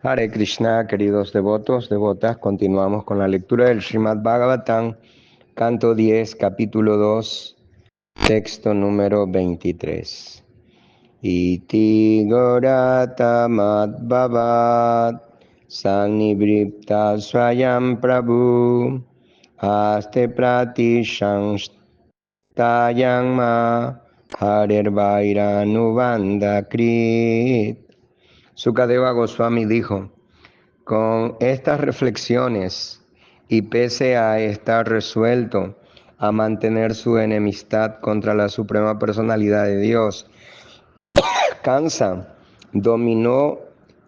Hare Krishna, queridos devotos, devotas, continuamos con la lectura del Srimad Bhagavatam, canto 10, capítulo 2, texto número 23. Iti gorata madbhavat sannibripta swayam prabhu aste prati tayang ma harirvairanu krit. Sukadeva Goswami dijo: con estas reflexiones y pese a estar resuelto a mantener su enemistad contra la Suprema Personalidad de Dios, Kansa dominó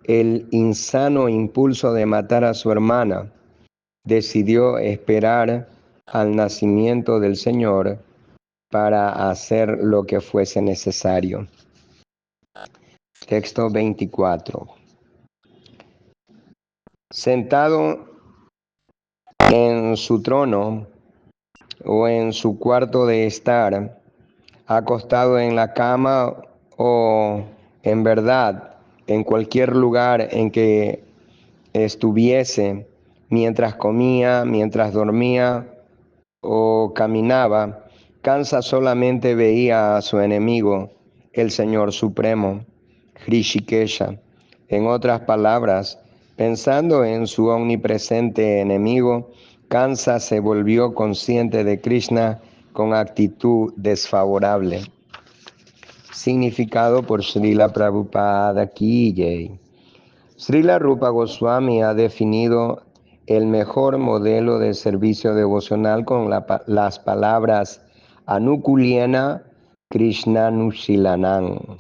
el insano impulso de matar a su hermana. Decidió esperar al nacimiento del Señor para hacer lo que fuese necesario. Texto 24. Sentado en su trono o en su cuarto de estar, acostado en la cama o en verdad en cualquier lugar en que estuviese, mientras comía, mientras dormía o caminaba, Kansa solamente veía a su enemigo, el Señor Supremo, Hrishikesha. En otras palabras, pensando en su omnipresente enemigo, Kansa se volvió consciente de Krishna con actitud desfavorable. Significado por Srila Prabhupada Ki Jai. Srila Rupa Goswami ha definido el mejor modelo de servicio devocional con las palabras Anukuliena Krishnanushilanam,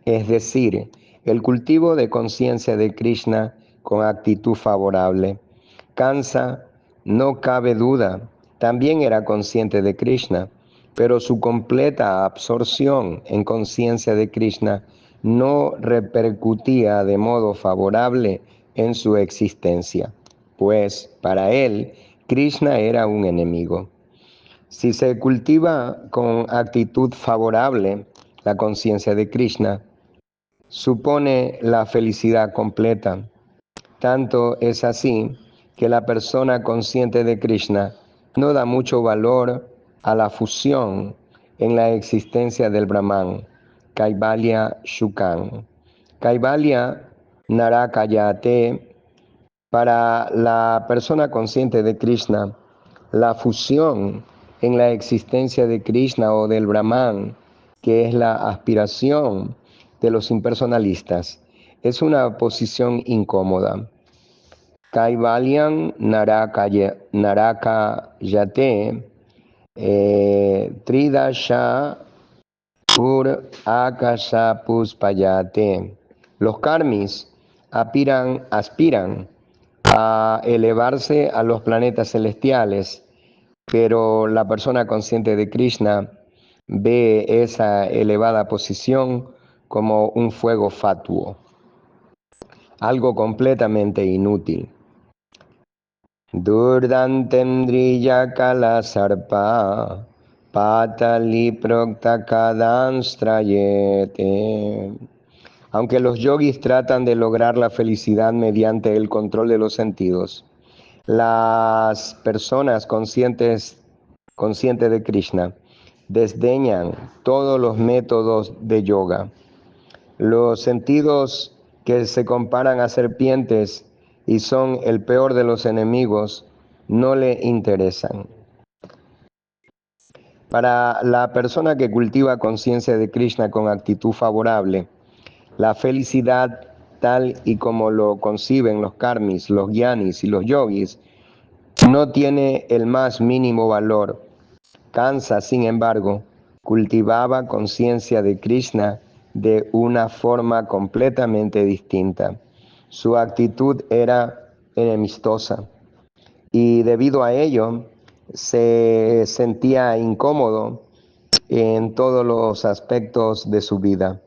es decir, el cultivo de conciencia de Krishna con actitud favorable. Kansa, no cabe duda, también era consciente de Krishna, pero su completa absorción en conciencia de Krishna no repercutía de modo favorable en su existencia, pues para él Krishna era un enemigo. Si se cultiva con actitud favorable la conciencia de Krishna, supone la felicidad completa. Tanto es así que la persona consciente de Krishna no da mucho valor a la fusión en la existencia del Brahman, Kaivalya Shukan. Kaivalya Narakayate. Para la persona consciente de Krishna, la fusión en la existencia de Krishna o del Brahman, que es la aspiración de los impersonalistas, es una posición incómoda. Kaivalyan Narakayate Tridasha Pur Akasha Puspayate. Los karmis aspiran a elevarse a los planetas celestiales, pero la persona consciente de Krishna ve esa elevada posición como un fuego fatuo, algo completamente inútil. Durdantendriya kala sarpa patali proktakadansтрayete. Aunque los yogis tratan de lograr la felicidad mediante el control de los sentidos, las personas conscientes de Krishna desdeñan todos los métodos de yoga. Los sentidos que se comparan a serpientes y son el peor de los enemigos no le interesan. Para la persona que cultiva conciencia de Krishna con actitud favorable, la felicidad tal y como lo conciben los karmis, los gyanis y los yogis no tiene el más mínimo valor. Kansa, sin embargo, cultivaba conciencia de Krishna de una forma completamente distinta. Su actitud era enemistosa y debido a ello se sentía incómodo en todos los aspectos de su vida.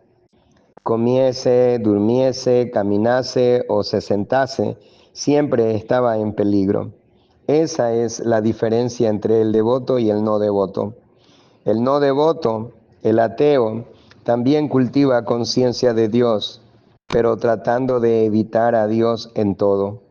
Comiese, durmiese, caminase o se sentase, siempre estaba en peligro. Esa es la diferencia entre el devoto y el no devoto. El no devoto, el ateo, también cultiva conciencia de Dios, pero tratando de evitar a Dios en todo.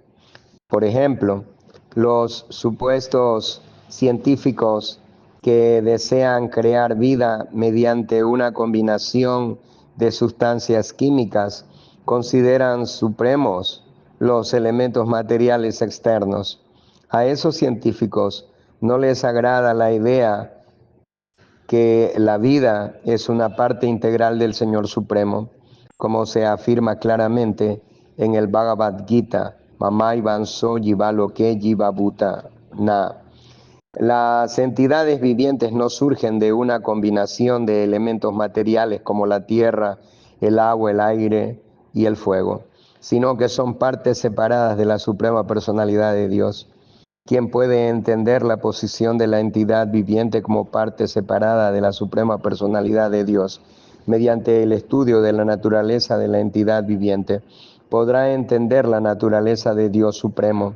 Por ejemplo, los supuestos científicos que desean crear vida mediante una combinación de sustancias químicas consideran supremos los elementos materiales externos. A esos científicos no les agrada la idea que la vida es una parte integral del Señor Supremo, como se afirma claramente en el Bhagavad Gita, Mamai Vanso Jiva Loke Jiva Bhuta Na. Las entidades vivientes no surgen de una combinación de elementos materiales como la tierra, el agua, el aire y el fuego, sino que son partes separadas de la Suprema Personalidad de Dios. ¿Quién puede entender la posición de la entidad viviente como parte separada de la Suprema Personalidad de Dios mediante el estudio de la naturaleza de la entidad viviente? Podrá entender la naturaleza de Dios Supremo,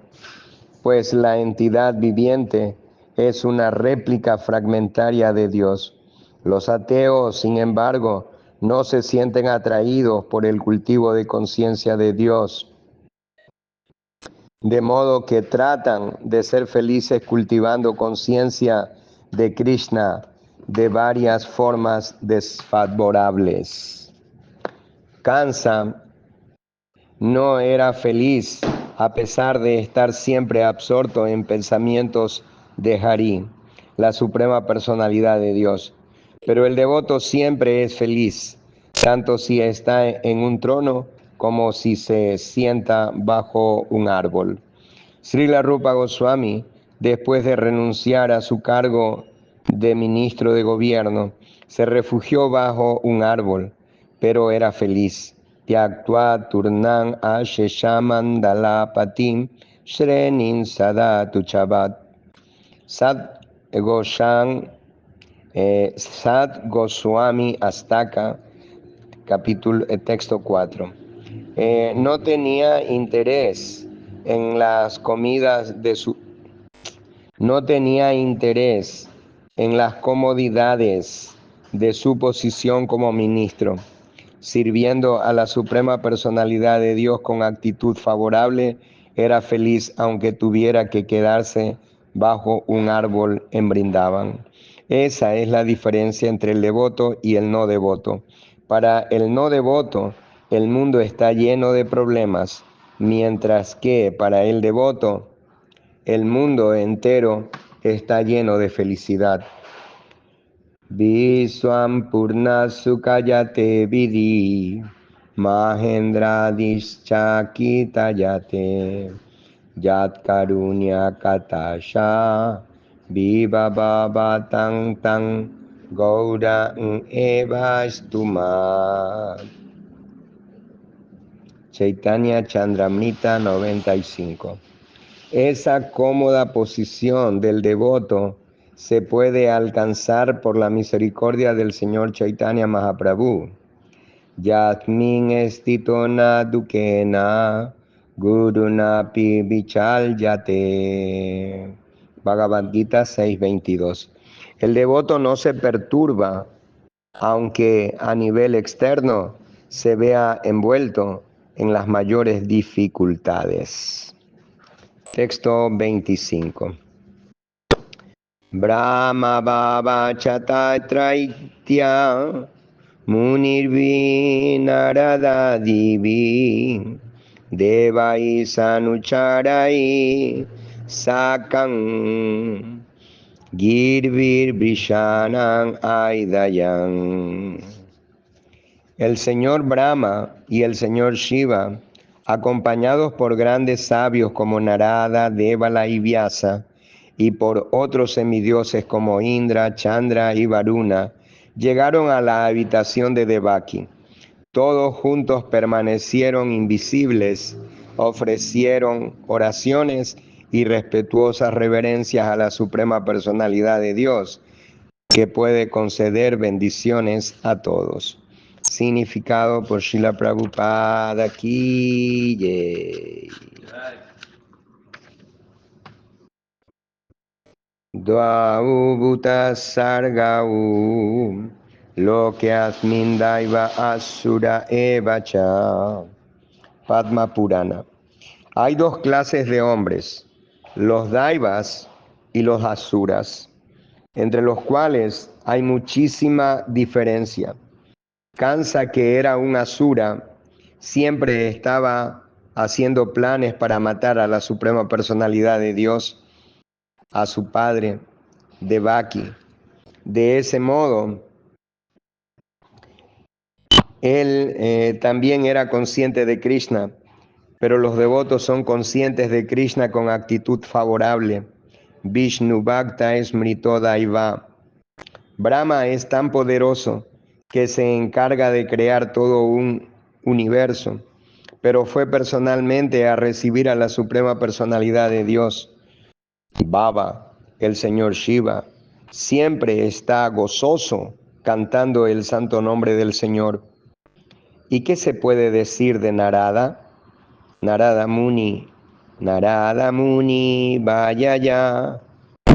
pues la entidad viviente es una réplica fragmentaria de Dios. Los ateos, sin embargo, no se sienten atraídos por el cultivo de conciencia de Dios, de modo que tratan de ser felices cultivando conciencia de Krishna de varias formas desfavorables. Kansa no era feliz a pesar de estar siempre absorto en pensamientos de Hari, la suprema personalidad de Dios. Pero el devoto siempre es feliz, tanto si está en un trono como si se sienta bajo un árbol. Srila Rupa Goswami, después de renunciar a su cargo de ministro de gobierno, se refugió bajo un árbol, pero era feliz. Tyaktva turnam asheshaman dalapatim shrenin sadatu chabat. Sad Goswami Astaka, capítulo, texto 4. No tenía interés en las comidas de su... No tenía interés en las comodidades de su posición como ministro, sirviendo a la Suprema Personalidad de Dios con actitud favorable, era feliz aunque tuviera que quedarse bajo un árbol en Brindavan. Esa es la diferencia entre el devoto y el no devoto. Para el no devoto, el mundo está lleno de problemas, mientras que para el devoto, el mundo entero está lleno de felicidad. Viswam Purna Sukayate Vidhi Mahendra Dischakitayate Yat Karunya Katasha Viva Baba Tang Tang Gouda Eva Stuma. Chaitanya Chandramrita 95. Esa cómoda posición del devoto se puede alcanzar por la misericordia del Señor Chaitanya Mahaprabhu. Yasmin estitona dukena guruna pi bichal yate. Bhagavad Gita 6:22. El devoto no se perturba, aunque a nivel externo se vea envuelto en las mayores dificultades. Texto 25. Brahma Baba Chatatraitya Munirvi Narada Divi Devai Sanucharai Sakam Girvir Brishanam Aidayan. El señor Brahma y el señor Shiva, acompañados por grandes sabios como Narada, Devala y Vyasa, y por otros semidioses como Indra, Chandra y Varuna, llegaron a la habitación de Devaki. Todos juntos permanecieron invisibles, ofrecieron oraciones y respetuosas reverencias a la Suprema Personalidad de Dios, que puede conceder bendiciones a todos. Significado por Srila Prabhupada Ki Jai. Dvau bhuta sargau Loke asmin daiva asura eva cha. Padma Purana. Hay dos clases de hombres, los daivas y los asuras, entre los cuales hay muchísima diferencia. Kansa, que era un asura, siempre estaba haciendo planes para matar a la suprema personalidad de Dios, a su padre, Devaki. De ese modo, él también era consciente de Krishna, pero los devotos son conscientes de Krishna con actitud favorable. Vishnu Bhakta Smrito Daiva. Brahma es tan poderoso que se encarga de crear todo un universo, pero fue personalmente a recibir a la suprema personalidad de Dios. Baba, el señor Shiva, siempre está gozoso cantando el santo nombre del Señor. ¿Y qué se puede decir de Narada? Narada Muni, vaya ya,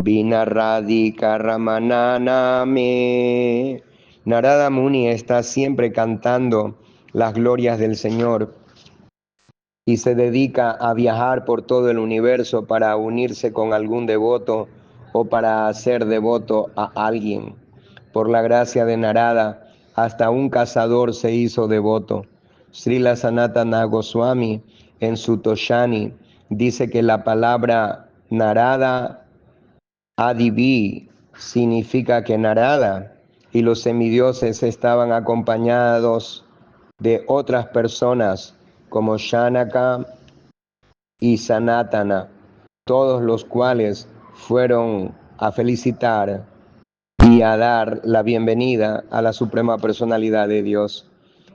Vinarradika Ramananame. Narada Muni está siempre cantando las glorias del Señor y se dedica a viajar por todo el universo para unirse con algún devoto o para hacer devoto a alguien. Por la gracia de Narada, hasta un cazador se hizo devoto. Srila Sanatana Goswami en su Toshani dice que la palabra Narada Adivi significa que Narada y los semidioses estaban acompañados de otras personas como Shanaka y Sanatana, todos los cuales fueron a felicitar y a dar la bienvenida a la suprema personalidad de Dios.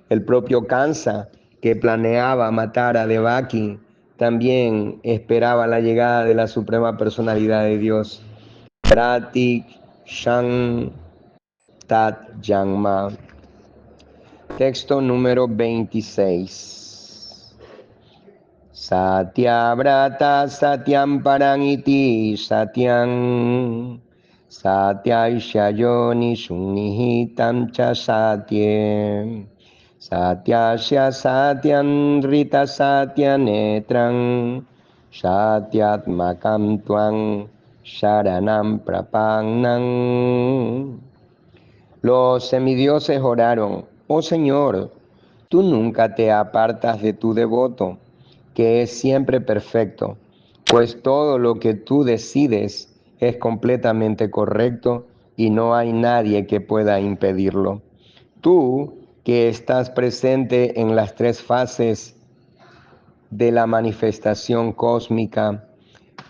El propio Kansa, que planeaba matar a Devaki, también esperaba la llegada de la suprema personalidad de Dios. Pratik Shan Tat Janma. Texto número 26. Satyavrata Satyam Parangiti Satyam Satyaishayoni Sunihitam Cha Satyem Satyasya Satyam Rita Satyanetram Satyatmakam Tuang Sharanam Prapanam. Los semidioses oraron: oh Señor, tú nunca te apartas de tu devoto, que es siempre perfecto, pues todo lo que tú decides es completamente correcto y no hay nadie que pueda impedirlo. Tú, que estás presente en las tres fases de la manifestación cósmica,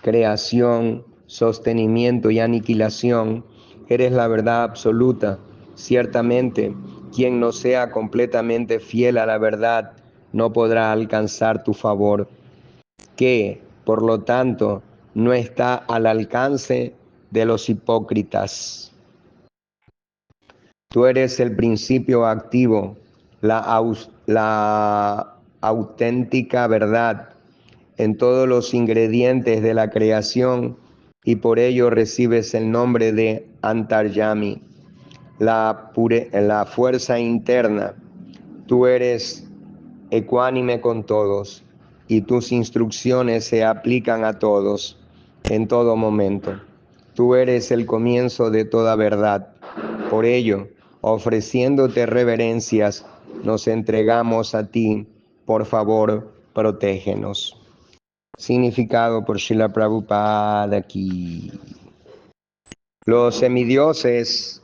creación, sostenimiento y aniquilación, eres la verdad absoluta. Ciertamente, quien no sea completamente fiel a la verdad no podrá alcanzar tu favor, que, por lo tanto, no está al alcance de los hipócritas. Tú eres el principio activo, la auténtica verdad en todos los ingredientes de la creación, y por ello recibes el nombre de Antaryami, la fuerza interna. Tú eres ecuánime con todos y tus instrucciones se aplican a todos en todo momento. Tú eres el comienzo de toda verdad. Por ello, ofreciéndote reverencias, nos entregamos a ti. Por favor, protégenos. Significado por Srila Prabhupada aquí. Los semidioses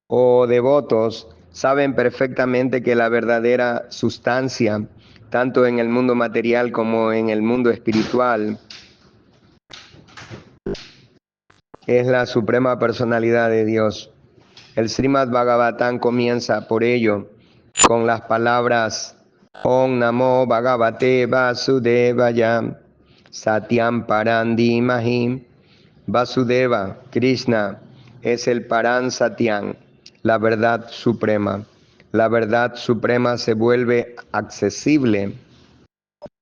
o devotos saben perfectamente que la verdadera sustancia, tanto en el mundo material como en el mundo espiritual, es la suprema personalidad de Dios. El Srimad Bhagavatam comienza por ello con las palabras Om Namo Bhagavate Vasudevaya Satyam Parandi Mahim. Vasudeva, Krishna, es el Paran Satyam, la verdad suprema. La verdad suprema se vuelve accesible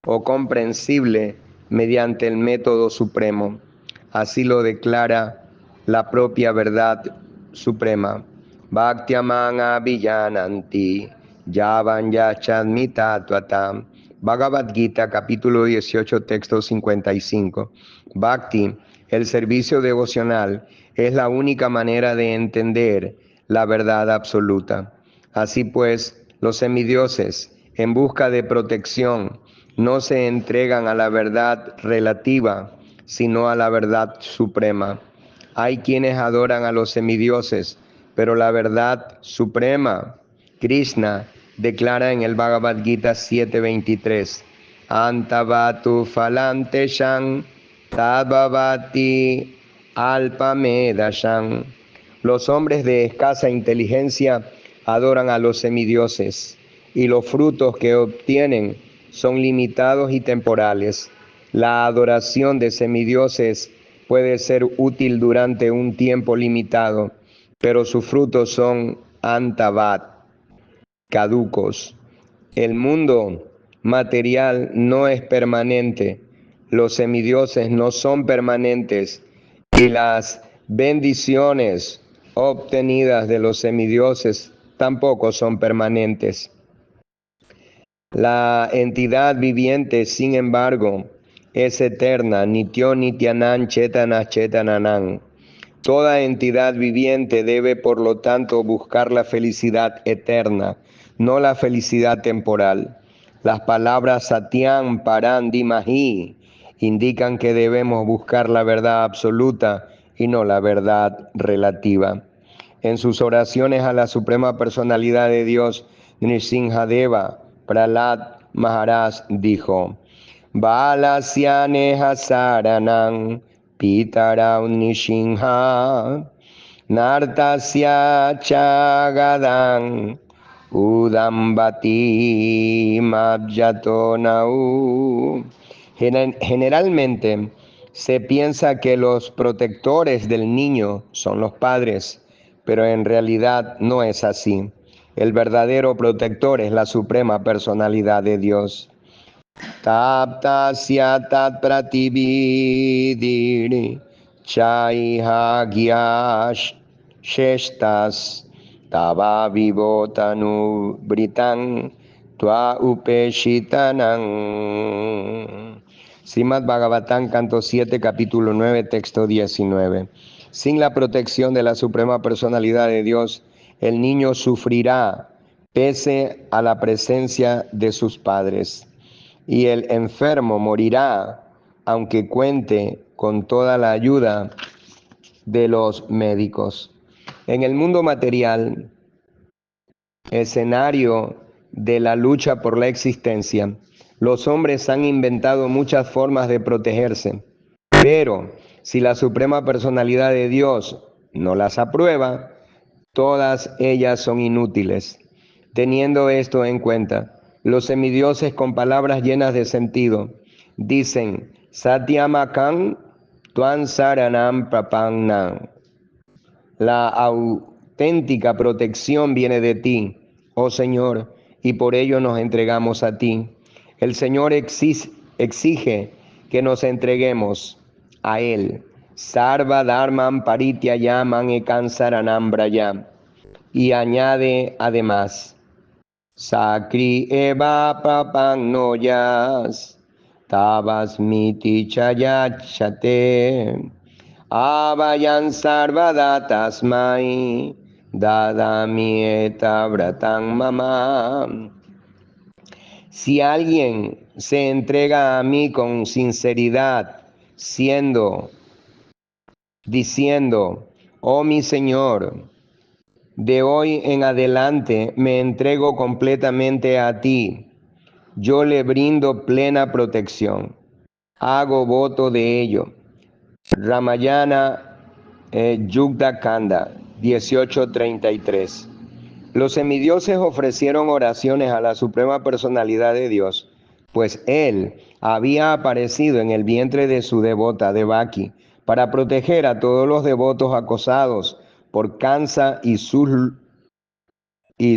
o comprensible mediante el método supremo. Así lo declara la propia verdad suprema. bhaktyamang abhijananti yavan yachadmitatvata. Bhagavad Gita, capítulo 18, texto 55. Bhakti, el servicio devocional, es la única manera de entender la verdad absoluta. Así pues, los semidioses, en busca de protección, no se entregan a la verdad relativa, sino a la verdad suprema. Hay quienes adoran a los semidioses, pero la verdad suprema, Krishna, declara en el Bhagavad Gita 7:23, Antavatu falante shan tadvavati alpamedashan. Los hombres de escasa inteligencia adoran a los semidioses y los frutos que obtienen son limitados y temporales. La adoración de semidioses puede ser útil durante un tiempo limitado, pero sus frutos son antavat, caducos. El mundo material no es permanente, los semidioses no son permanentes y las bendiciones obtenidas de los semidioses tampoco son permanentes. La entidad viviente, sin embargo, es eterna, nityo nityanam chetana chetananam. Toda entidad viviente debe, por lo tanto, buscar la felicidad eterna, no la felicidad temporal. Las palabras Satyam, Param, Dimahi indican que debemos buscar la verdad absoluta y no la verdad relativa. En sus oraciones a la Suprema Personalidad de Dios, Nrsimhadeva Prahlad Maharaj dijo: Balasyaneha saranam Pitarau Nishinha Nartasya Chagadam Udambati Mabjatonau. Generalmente se piensa que los protectores del niño son los padres, pero en realidad no es así. El verdadero protector es la Suprema Personalidad de Dios. Taptasya tat pratividiri chaiha gyash shestas tava vivotanu britan tua upeshitanam. Srimad Bhagavatam, canto 7, capítulo 9, texto 19. Sin la protección de la Suprema Personalidad de Dios, el niño sufrirá pese a la presencia de sus padres, y el enfermo morirá aunque cuente con toda la ayuda de los médicos. En el mundo material, escenario de la lucha por la existencia, los hombres han inventado muchas formas de protegerse, pero si la Suprema Personalidad de Dios no las aprueba, todas ellas son inútiles. Teniendo esto en cuenta, los semidioses, con palabras llenas de sentido, dicen: Satyamakam Twan Saranam Prapannam. La auténtica protección viene de ti, oh Señor, y por ello nos entregamos a ti. El Señor exige que nos entreguemos a Él. Sarva Dharman Parityayaman Ekam Saranam Braya. Y añade además: Sakri eva papannoyas tabasmiti chayachate avayan sarvada tasmai dadami eta vratan mama. Si alguien se entrega a mí con sinceridad, diciendo: oh mi Señor, de hoy en adelante me entrego completamente a ti, yo le brindo plena protección. Hago voto de ello. Ramayana Yugda Kanda 18:33. Los semidioses ofrecieron oraciones a la Suprema Personalidad de Dios, pues Él había aparecido en el vientre de su devota Devaki para proteger a todos los devotos acosados por Kansa y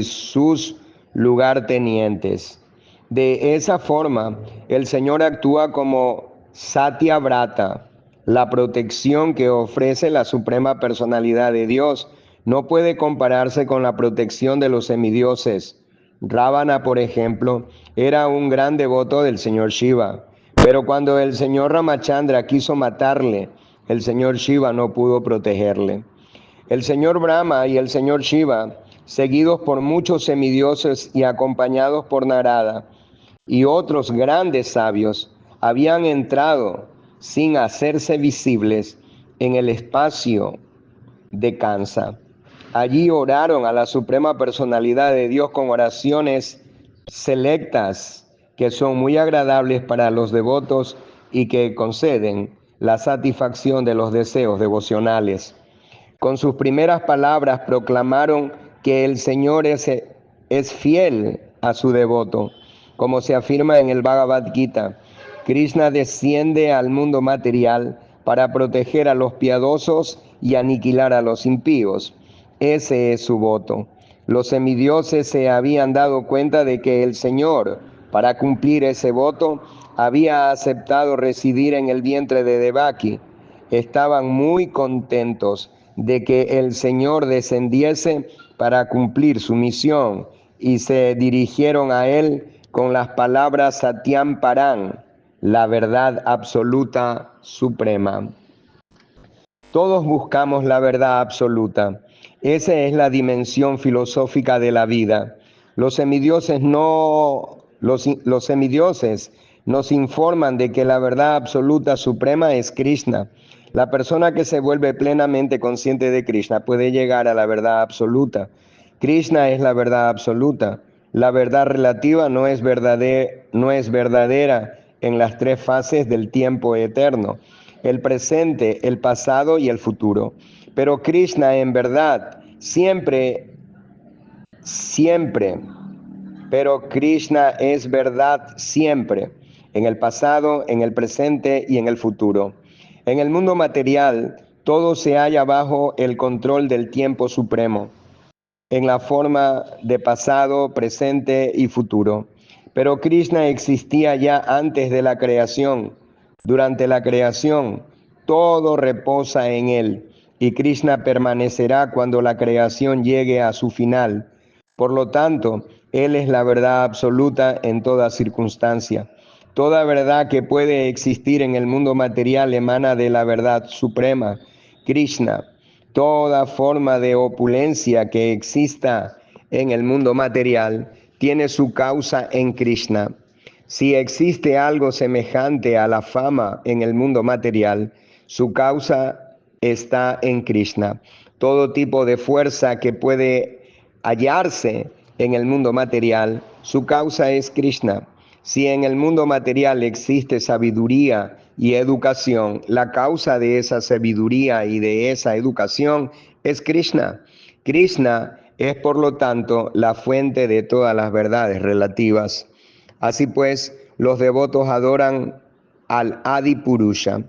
sus lugartenientes. De esa forma, el Señor actúa como Satya Vrata, la protección que ofrece la Suprema Personalidad de Dios no puede compararse con la protección de los semidioses. Ravana, por ejemplo, era un gran devoto del señor Shiva, pero cuando el señor Ramachandra quiso matarle, el señor Shiva no pudo protegerle. El señor Brahma y el señor Shiva, seguidos por muchos semidioses y acompañados por Narada y otros grandes sabios, habían entrado sin hacerse visibles en el espacio de Kansa. Allí oraron a la Suprema Personalidad de Dios con oraciones selectas que son muy agradables para los devotos y que conceden la satisfacción de los deseos devocionales. Con sus primeras palabras proclamaron que el Señor es fiel a su devoto, como se afirma en el Bhagavad Gita. Krishna desciende al mundo material para proteger a los piadosos y aniquilar a los impíos. Ese es su voto. Los semidioses se habían dado cuenta de que el Señor, para cumplir ese voto, había aceptado residir en el vientre de Devaki. Estaban muy contentos de que el Señor descendiese para cumplir su misión y se dirigieron a Él con las palabras Satyam Paran, la verdad absoluta suprema. Todos buscamos la verdad absoluta. Esa es la dimensión filosófica de la vida. Los semidioses nos informan de que la verdad absoluta suprema es Krishna. La persona que se vuelve plenamente consciente de Krishna puede llegar a la verdad absoluta. Krishna es la verdad absoluta. La verdad relativa no es verdadera en las tres fases del tiempo eterno: el presente, el pasado y el futuro. Pero Krishna en verdad siempre, pero Krishna es verdad siempre, en el pasado, en el presente y en el futuro. En el mundo material, todo se halla bajo el control del tiempo supremo, en la forma de pasado, presente y futuro. Pero Krishna existía ya antes de la creación. Durante la creación, todo reposa en él, y Krishna permanecerá cuando la creación llegue a su final. Por lo tanto, él es la verdad absoluta en toda circunstancia. Toda verdad que puede existir en el mundo material emana de la verdad suprema, Krishna. Toda forma de opulencia que exista en el mundo material tiene su causa en Krishna. Si existe algo semejante a la fama en el mundo material, su causa está en Krishna. Todo tipo de fuerza que puede hallarse en el mundo material, su causa es Krishna. Si en el mundo material existe sabiduría y educación, la causa de esa sabiduría y de esa educación es Krishna. Krishna es, por lo tanto, la fuente de todas las verdades relativas. Así pues, los devotos adoran al Adi Purusha,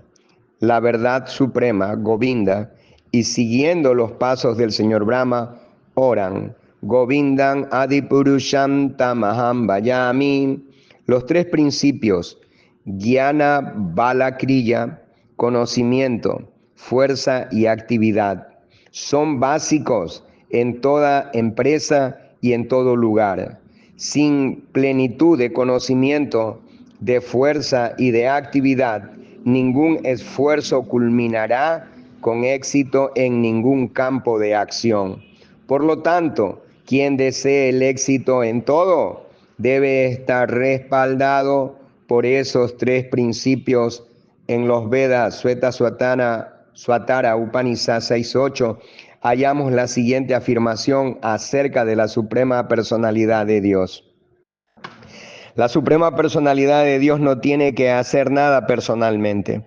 la verdad suprema, Govinda, y siguiendo los pasos del señor Brahma, oran: Govindan Adipurusham Tamaham Vayami. Los tres principios, Jnana, Bala, Kriya, conocimiento, fuerza y actividad, son básicos en toda empresa y en todo lugar. Sin plenitud de conocimiento, de fuerza y de actividad, ningún esfuerzo culminará con éxito en ningún campo de acción. Por lo tanto, quien desee el éxito en todo debe estar respaldado por esos tres principios. En los Vedas, Swatara Upanishad 6.8, hallamos la siguiente afirmación acerca de la Suprema Personalidad de Dios. La Suprema Personalidad de Dios no tiene que hacer nada personalmente,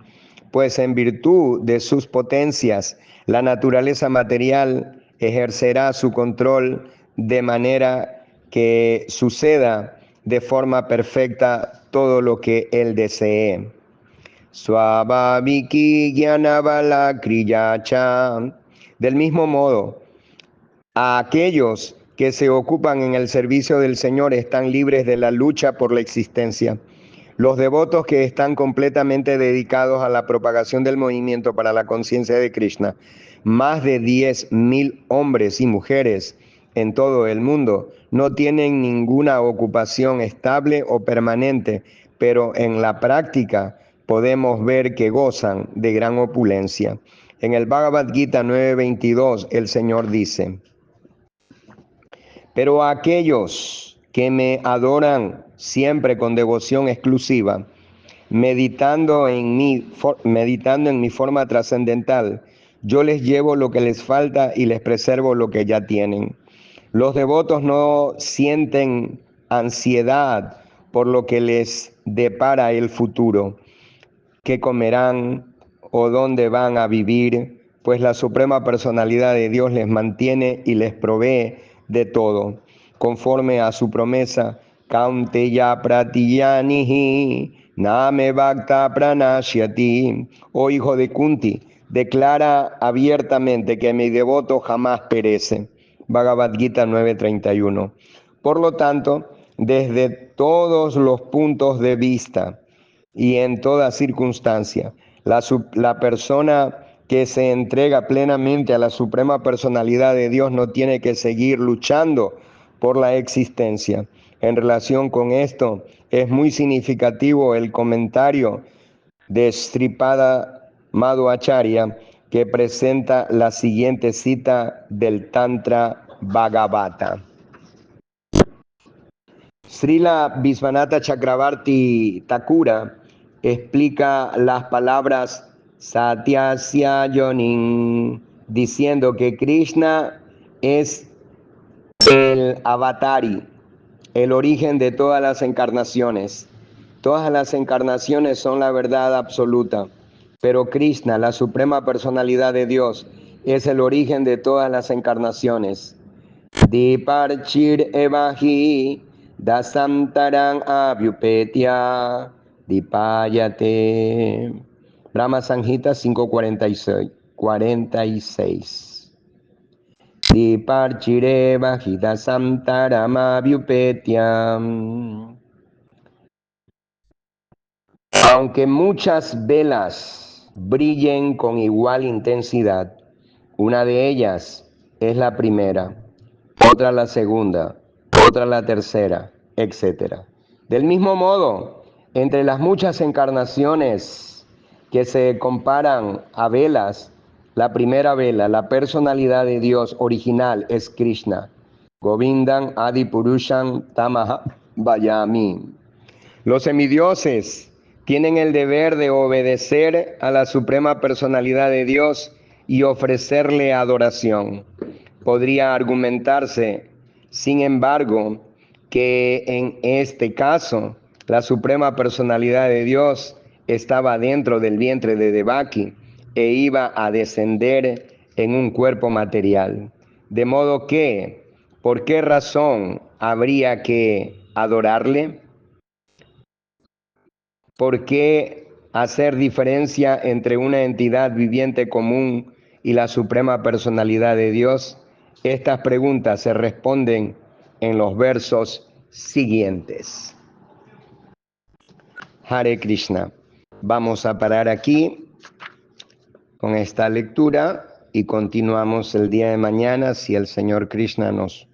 pues en virtud de sus potencias, la naturaleza material ejercerá su control de manera que suceda de forma perfecta todo lo que Él desee. Swabhaviki Jnanavala Kriyacha. Del mismo modo, a aquellos que se ocupan en el servicio del Señor están libres de la lucha por la existencia. Los devotos que están completamente dedicados a la propagación del movimiento para la conciencia de Krishna más de 10.000 hombres y mujeres en todo el mundo no tienen ninguna ocupación estable o permanente, pero en la práctica podemos ver que gozan de gran opulencia. En el Bhagavad Gita 9:22 el Señor dice: pero aquellos que me adoran siempre con devoción exclusiva, meditando en mi forma trascendental, yo les llevo lo que les falta y les preservo lo que ya tienen. Los devotos no sienten ansiedad por lo que les depara el futuro, qué comerán o dónde van a vivir, pues la Suprema Personalidad de Dios les mantiene y les provee de todo, conforme a su promesa: Kaunteya pratiyanihi name bhakta pranashyati. Oh hijo de Kunti, declara abiertamente que mi devoto jamás perece. Bhagavad Gita 9:31. Por lo tanto, desde todos los puntos de vista y en toda circunstancia, la persona que se entrega plenamente a la Suprema Personalidad de Dios no tiene que seguir luchando por la existencia. En relación con esto, es muy significativo el comentario de Sripada Madhvacharya, que presenta la siguiente cita del Tantra Bhagavata. Srila Visvanatha Chakravarti Thakura explica las palabras Satyasya Yonin diciendo que Krishna es el avatari, el origen de todas las encarnaciones. Todas las encarnaciones son la verdad absoluta, pero Krishna, la suprema personalidad de Dios, es el origen de todas las encarnaciones. Diparchir evahi dasantarang abhyupetya dipayate. Brahma Sanhita 5:46. Diparchir evahi dasantarang abhyupetya. Aunque muchas velas brillen con igual intensidad, una de ellas es la primera, otra la segunda, otra la tercera, etc. Del mismo modo, entre las muchas encarnaciones que se comparan a velas, la primera vela, la personalidad de Dios original, es Krishna. Govindam Adi Purusham Tamaha Vayami. Los semidioses tienen el deber de obedecer a la suprema personalidad de Dios y ofrecerle adoración. Podría argumentarse, sin embargo, que en este caso la suprema personalidad de Dios estaba dentro del vientre de Devaki e iba a descender en un cuerpo material. De modo que, ¿por qué razón habría que adorarle? ¿Por qué hacer diferencia entre una entidad viviente común y la suprema personalidad de Dios? Estas preguntas se responden en los versos siguientes. Hare Krishna. Vamos a parar aquí con esta lectura y continuamos el día de mañana, si el Señor Krishna nos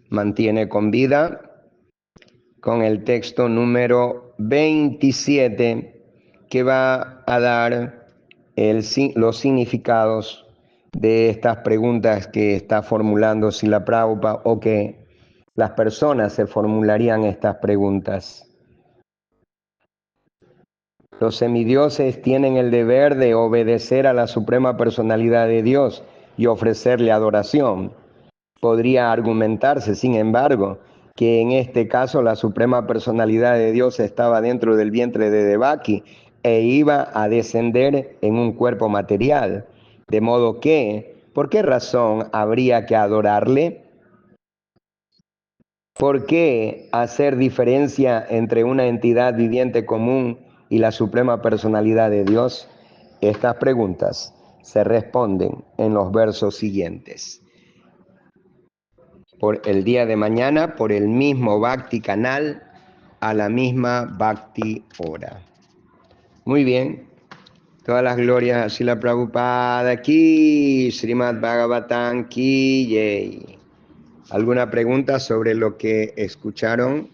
mantiene con vida, con el texto número 27, que va a dar los significados de estas preguntas que está formulando Srila Prabhupada, o que las personas se formularían estas preguntas. Los semidioses tienen el deber de obedecer a la suprema personalidad de Dios y ofrecerle adoración. Podría argumentarse, sin embargo, que en este caso la suprema personalidad de Dios estaba dentro del vientre de Devaki e iba a descender en un cuerpo material. De modo que, ¿por qué razón habría que adorarle? ¿Por qué hacer diferencia entre una entidad viviente común y la suprema personalidad de Dios? Estas preguntas se responden en los versos siguientes. Por el día de mañana, por el mismo Bhakti canal, a la misma Bhakti hora. Muy bien, Todas las glorias a Srila Prabhupada aquí, Srimad Bhagavatam ki jai. ¿Alguna pregunta sobre lo que escucharon?